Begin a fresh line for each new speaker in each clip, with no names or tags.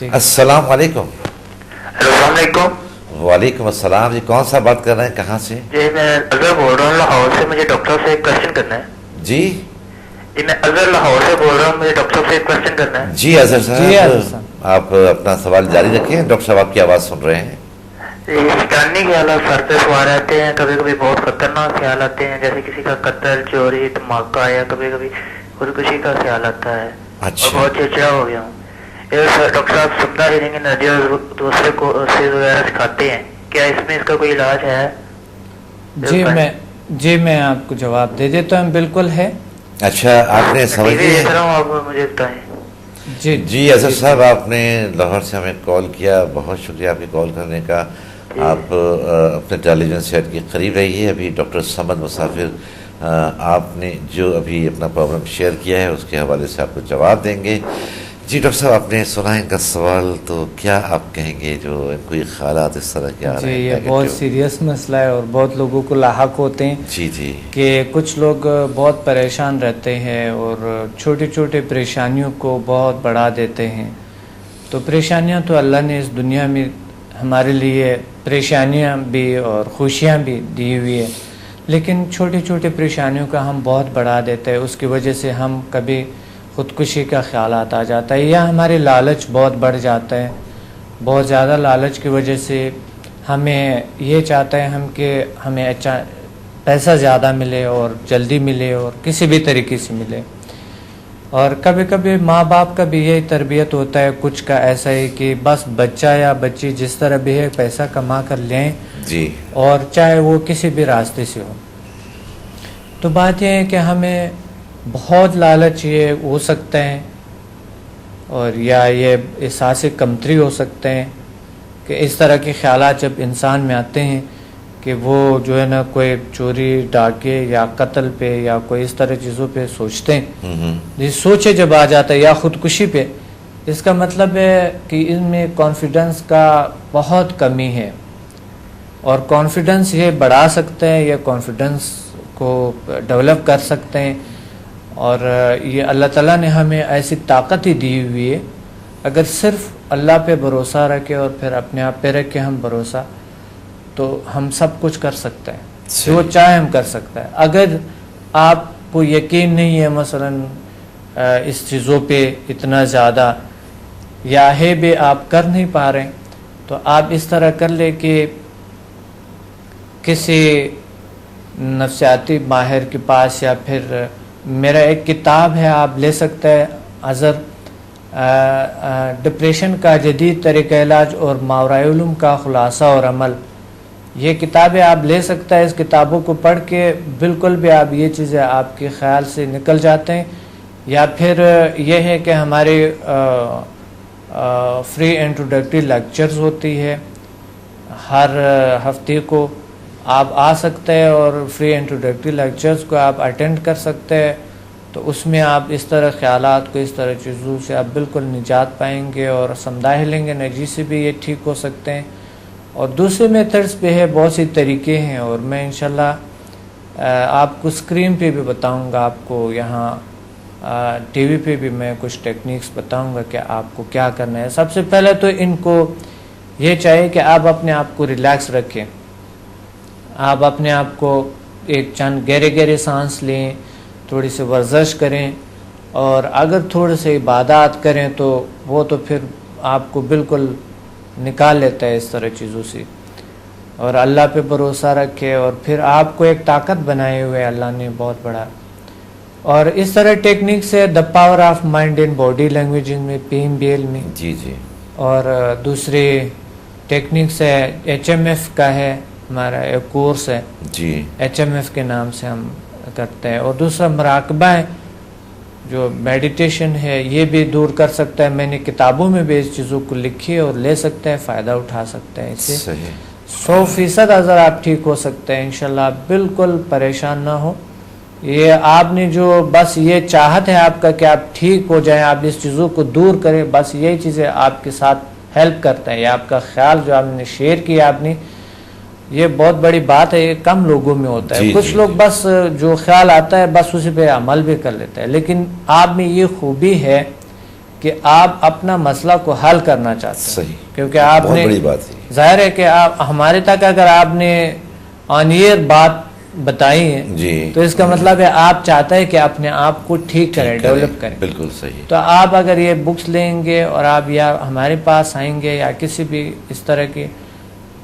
السلام علیکم.
السلام علیکم.
وعلیکم السلام جی. کون سا بات کر رہے ہیں, کہاں سے؟
جی میں اظہر بول رہا ہوں لاہور سے. مجھے ڈاکٹر سے ایک کوشچن کرنا ہے.
جی
میں اظہر لاہور سے بول رہا ہوں. مجھے ڈاکٹر سے ایک کوشچن کرنا ہے.
جی اظہر صاحب, آپ اپنا سوال جاری رکھیں. ڈاکٹر صاحب آپ کی آواز سن رہے ہیں.
شیطانی خیالات سر پہ سوار رہتے ہیں. کبھی کبھی بہت خطرناک خیال آتے ہیں, جیسے کسی کا قتل, چوری, دھماکہ, یا کبھی کبھی خودکشی کا خیال آتا ہے. اور بہت چڑچڑا ہو گیا ہوں. ڈاکٹر صاحب سمجھا دیں گے ندی دوسرے کو وغیرہ سکھاتے ہیں, کیا اس میں اس کا کوئی علاج ہے؟
جی میں آپ کو جواب دے دیتا ہوں. بالکل ہے.
اچھا, آپ نے سمجھ
دیکھ رہا ہوں, آپ مجھے بتائیں.
جی اظہر صاحب, آپ نے لاہور سے ہمیں کال کیا. بہت شکریہ آپ کی کال کرنے کا. آپ اپنے ٹیلی ویژن سیٹ کے قریب رہیے. ابھی ڈاکٹر صمد مسافر آپ نے جو ابھی اپنا پرابلم شیئر کیا ہے اس کے حوالے سے آپ کو جواب دیں گے. جی ڈاکٹر صاحب, آپ نے سنا ان کا سوال, تو کیا آپ کہیں گے جو کوئی خیالات اس طرح کے آ رہے ہیں؟
جی یہ بہت سیریس مسئلہ ہے اور بہت لوگوں کو لاحق ہوتے ہیں.
جی
کہ کچھ لوگ بہت پریشان رہتے ہیں اور چھوٹی چھوٹی پریشانیوں کو بہت بڑھا دیتے ہیں. تو پریشانیاں تو اللہ نے اس دنیا میں ہمارے لیے پریشانیاں بھی اور خوشیاں بھی دی ہوئی ہے, لیکن چھوٹی چھوٹی پریشانیوں کا ہم بہت بڑھا دیتے ہیں. اس کی وجہ سے ہم کبھی خودکشی کا خیالات آ جاتا ہے, یا ہمارے لالچ بہت بڑھ جاتا ہے. بہت زیادہ لالچ کی وجہ سے ہمیں یہ چاہتا ہے کہ ہمیں اچھا پیسہ زیادہ ملے اور جلدی ملے اور کسی بھی طریقے سے ملے. اور کبھی کبھی ماں باپ کا بھی یہی تربیت ہوتا ہے کچھ کا ایسا ہے کہ بس بچہ یا بچی جس طرح بھی ہے پیسہ کما کر لیں
جی,
اور چاہے وہ کسی بھی راستے سے ہو. تو بات یہ ہے کہ ہمیں بہت لالچ یہ ہو سکتا ہے, اور یا یہ احساس کمتری ہو سکتے ہیں کہ اس طرح کے خیالات جب انسان میں آتے ہیں کہ وہ جو ہے نا کوئی چوری, ڈاکے یا قتل پہ یا کوئی اس طرح چیزوں پہ سوچتے ہیں. یہ سوچے جب آ جاتا ہے یا خودکشی پہ, اس کا مطلب ہے کہ ان میں کانفیڈنس کا بہت کمی ہے. اور کانفیڈنس یہ بڑھا سکتے ہیں, یہ کانفیڈنس کو ڈیولپ کر سکتے ہیں. اور یہ اللہ تعالیٰ نے ہمیں ایسی طاقت ہی دی ہوئی ہے. اگر صرف اللہ پہ بھروسہ رکھے اور پھر اپنے آپ پہ رکھے ہم بھروسہ, تو ہم سب کچھ کر سکتے ہیں. جو چاہے ہم کر سکتے ہیں. اگر آپ کو یقین نہیں ہے مثلا اس چیزوں پہ اتنا زیادہ, یا ہے بھی آپ کر نہیں پا رہے, تو آپ اس طرح کر لیں کہ کسی نفسیاتی ماہر کے پاس, یا پھر میرا ایک کتاب ہے آپ لے سکتے ہیں, اظہر ڈپریشن کا جدید طریقہ علاج اور ماورائے علوم کا خلاصہ اور عمل. یہ کتابیں آپ لے سکتا ہے. اس کتابوں کو پڑھ کے بالکل بھی آپ یہ چیزیں آپ کے خیال سے نکل جاتے ہیں. یا پھر یہ ہے کہ ہمارے فری انٹروڈکٹری لیکچرز ہوتی ہے, ہر ہفتے کو آپ آ سکتے ہیں اور فری انٹروڈکٹری لیکچرز کو آپ اٹینڈ کر سکتے ہیں. تو اس میں آپ اس طرح خیالات کو, اس طرح چیزوں سے آپ بالکل نجات پائیں گے اور سمجھا لیں گے انرجی سے بھی یہ ٹھیک ہو سکتے ہیں. اور دوسرے میتھڈس پہ ہے, بہت سی طریقے ہیں, اور میں انشاءاللہ آپ کو اسکرین پہ بھی بتاؤں گا, آپ کو یہاں ٹی وی پہ بھی میں کچھ ٹیکنیکس بتاؤں گا کہ آپ کو کیا کرنا ہے. سب سے پہلے تو ان کو یہ چاہیے کہ آپ اپنے آپ کو ریلیکس رکھیں. آپ اپنے آپ کو ایک چند گہرے گہرے سانس لیں, تھوڑی سی ورزش کریں, اور اگر تھوڑے سے عبادات کریں تو وہ تو پھر آپ کو بالکل نکال لیتا ہے اس طرح چیزوں سے. اور اللہ پہ بھروسہ رکھے, اور پھر آپ کو ایک طاقت بنائے ہوئے اللہ نے بہت بڑا. اور اس طرح ٹیکنیک سے the power of mind in body language میں PMBL میں.
جی.
اور دوسری ٹیکنیکس ہے HMF کا ہے, ہمارا ایک کورس ہے
جی,
HMF کے نام سے ہم کرتے ہیں. اور دوسرا مراقبہ ہے, جو میڈیٹیشن ہے, یہ بھی دور کر سکتا ہے. میں نے کتابوں میں بھی اس چیزوں کو لکھی اور لے سکتے ہیں, فائدہ اٹھا سکتے ہیں اس سے. 100% اگر آپ ٹھیک ہو سکتے ہیں انشاءاللہ. آپ بالکل پریشان نہ ہو. یہ آپ نے جو بس یہ چاہت ہے آپ کا کہ آپ ٹھیک ہو جائیں, آپ اس چیزوں کو دور کریں, بس یہی چیزیں آپ کے ساتھ ہیلپ کرتا ہے. یہ آپ کا خیال جو آپ نے شیئر کیا, آپ نے, یہ بہت بڑی بات ہے. یہ کم لوگوں میں ہوتا ہے. کچھ لوگ بس جو خیال آتا ہے بس اسی پہ عمل بھی کر لیتے ہیں. لیکن آپ میں یہ خوبی ہے کہ آپ اپنا مسئلہ کو حل کرنا چاہتے ہیں.
صحیح,
کیونکہ آپ
بہت
نے
بڑی بات ہے.
ظاہر ہے کہ آپ ہمارے تک اگر آپ نے آن ایئر بات بتائی ہے
جی,
تو اس کا مطلب ہے آپ چاہتے ہیں کہ اپنے آپ کو ٹھیک کریں, ڈیولپ کریں.
بالکل صحیح.
تو آپ اگر یہ بکس لیں گے اور آپ یا ہمارے پاس آئیں گے یا کسی بھی اس طرح کی,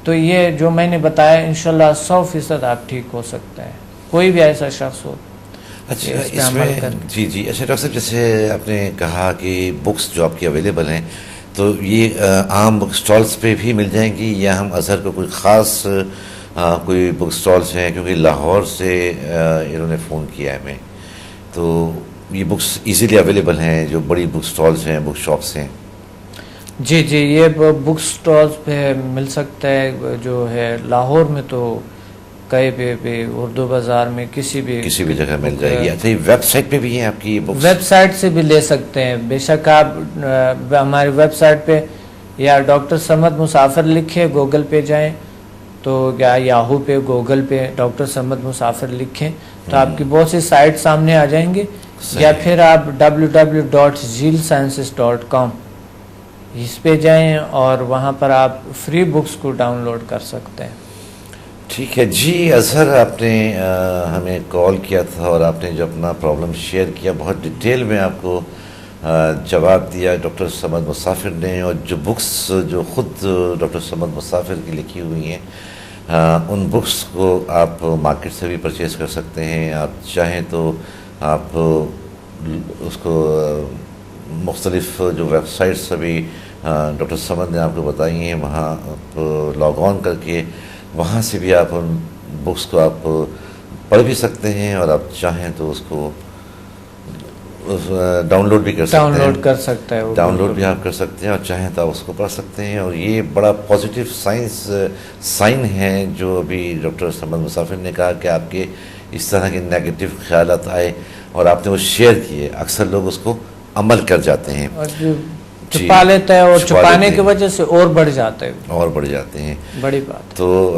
تو یہ جو میں نے بتایا انشاءاللہ 100% آپ ٹھیک ہو سکتے ہیں, کوئی بھی ایسا شخص ہو.
اچھا, اس میں جی جی اچھا ڈاکٹر صاحب, جیسے آپ نے کہا کہ بکس جو آپ کی اویلیبل ہیں تو یہ عام بک سٹالز پہ بھی مل جائیں گی یا ہم اظہر کو کوئی خاص کوئی بک سٹالز ہیں, کیونکہ لاہور سے انہوں نے فون کیا ہے ہمیں, تو یہ بکس ایزیلی اویلیبل ہیں جو بڑی بک سٹالز ہیں, بک شاپس ہیں؟
جی جی, یہ بک سٹالز پہ مل سکتا ہے جو ہے لاہور میں, تو کہیں بھی اردو بازار میں کسی بھی
جگہ مل جائے گی. اچھا, ویب سائٹ پہ بھی ہیں آپ کی بکس؟
ویب سائٹ سے بھی لے سکتے ہیں بے شک. آپ ہماری ویب سائٹ پہ یا ڈاکٹر صمد مسافر لکھے, گوگل پہ جائیں تو یا یاہو پہ, گوگل پہ ڈاکٹر صمد مسافر لکھیں تو آپ کی بہت سی سائٹ سامنے آ جائیں گے. یا پھر آپ www.zealsciences.com اس پہ جائیں اور وہاں پر آپ فری بکس کو ڈاؤن لوڈ کر سکتے ہیں.
ٹھیک ہے جی. اظہر, آپ نے ہمیں کال کیا تھا اور آپ نے جو اپنا پرابلم شیئر کیا, بہت ڈیٹیل میں آپ کو جواب دیا ڈاکٹر صمد مسافر نے. اور جو بکس جو خود ڈاکٹر صمد مسافر کی لکھی ہوئی ہیں, ان بکس کو آپ مارکیٹ سے بھی پرچیز کر سکتے ہیں. آپ چاہیں تو آپ اس کو مختلف جو ویب سائٹس ابھی ڈاکٹر صمد نے آپ کو بتائی ہیں, وہاں آپ لاگ آن کر کے وہاں سے بھی آپ ان بکس کو آپ پڑھ بھی سکتے ہیں, اور آپ چاہیں تو اس کو ڈاؤن لوڈ بھی کر سکتے ہیں. ڈاؤن لوڈ بھی آپ کر سکتے ہیں, اور چاہیں تو آپ اس کو پڑھ سکتے ہیں. اور یہ بڑا پازیٹیو سائن ہے جو ابھی ڈاکٹر صمد مسافر نے کہا کہ آپ کے اس طرح کے نیگیٹو خیالات آئے اور آپ نے وہ شیئر کیے. اکثر لوگ اس کو عمل کر جاتے ہیں,
چھپا لیتا ہے, اور چھپانے کی وجہ سے اور بڑھ جاتے ہیں. بڑی بات.
تو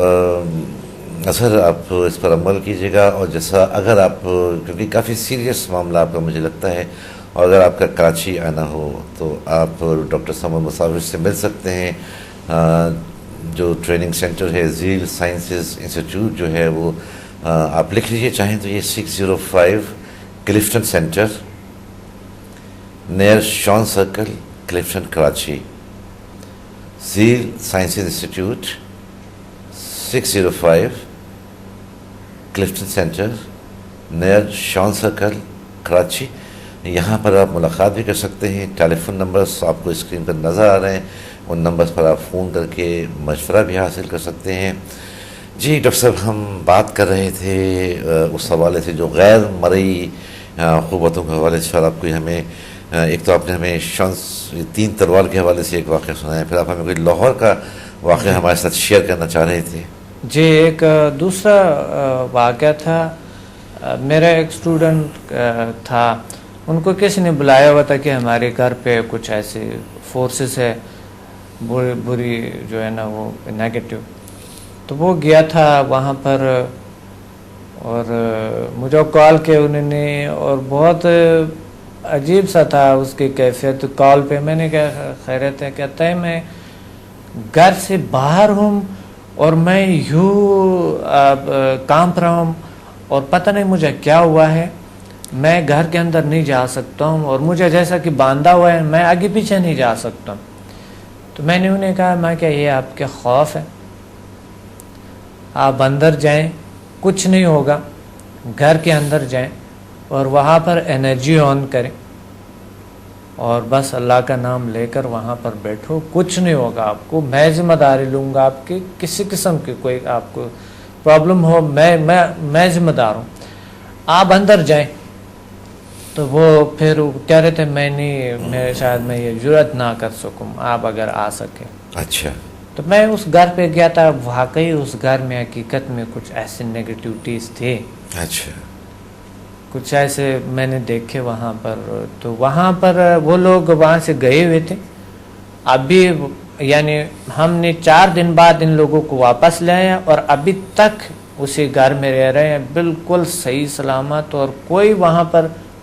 اثر آپ اس پر عمل کیجیے گا. اور جیسا اگر آپ, کیونکہ کافی سیریس معاملہ آپ کا مجھے لگتا ہے, اور اگر آپ کا کراچی آنا ہو تو آپ ڈاکٹر صمد مسافر سے مل سکتے ہیں. جو ٹریننگ سینٹر ہے زیل سائنسز انسٹیٹیوٹ جو ہے وہ آپ لکھ لیجیے, چاہیں تو یہ 605 Clifton centre near Shan circle, Clifton, Karachi. زیل sciences institute 605 Clifton centre near Shan circle, Karachi. یہاں پر آپ ملاقات بھی کر سکتے ہیں. ٹیلی فون نمبرز آپ کو اسکرین پر نظر آ رہے ہیں, ان نمبرز پر آپ فون کر کے مشورہ بھی حاصل کر سکتے ہیں. جی ڈاکٹر صاحب, ہم بات کر رہے تھے اس حوالے سے جو غیر مرئی قوتوں کے حوالے سے. اور آپ کو ہمیں ایک تو آپ نے ہمیں 3 تلوار کے حوالے سے ایک واقعہ سنایا, پھر آپ ہمیں کوئی لاہور کا واقعہ ہمارے ساتھ شیئر کرنا چاہ رہے تھے.
جی, ایک دوسرا واقعہ تھا. میرا ایک اسٹوڈنٹ تھا, ان کو کسی نے بلایا ہوا تھا کہ ہمارے گھر پہ کچھ ایسے فورسز ہے بری جو ہے نا وہ نیگیٹو. تو وہ گیا تھا وہاں پر, اور مجھے کال کے انہوں نے, اور بہت عجیب سا تھا اس کی کیفیت. کال پہ میں نے کہا خیریت ہے, کہتا ہے میں گھر سے باہر ہوں اور میں یوں کانپ رہا ہوں اور پتہ نہیں مجھے کیا ہوا ہے, میں گھر کے اندر نہیں جا سکتا ہوں, اور مجھے جیسا کہ باندھا ہوا ہے, میں آگے پیچھے نہیں جا سکتا ہوں. تو میں نے انہیں کہا, میں کیا یہ آپ کے خوف ہے, آپ اندر جائیں, کچھ نہیں ہوگا, گھر کے اندر جائیں اور وہاں پر انرجی آن کریں اور بس اللہ کا نام لے کر وہاں پر بیٹھو, کچھ نہیں ہوگا آپ کو, میں ذمہ داری لوں گا آپ کی, کسی قسم کی کوئی آپ کو پرابلم ہو میں ذمہ دار ہوں, آپ اندر جائیں. تو وہ پھر کہہ رہے تھے میں شاید میں یہ جرأت نہ کر سکوں, آپ اگر آ سکیں.
اچھا.
تو میں اس گھر پہ گیا تھا, واقعی اس گھر میں حقیقت میں کچھ ایسے نیگیٹیوٹیز تھے.
اچھا.
کچھ ایسے میں نے دیکھے وہاں پر. تو وہاں پر وہ لوگ وہاں سے گئے ہوئے تھے, ابھی یعنی ہم نے 4 دن بعد ان لوگوں کو واپس لے آیا, اور ابھی تک اسی گھر میں رہ رہے ہیں, بالکل صحیح سلامت, اور کوئی وہاں پر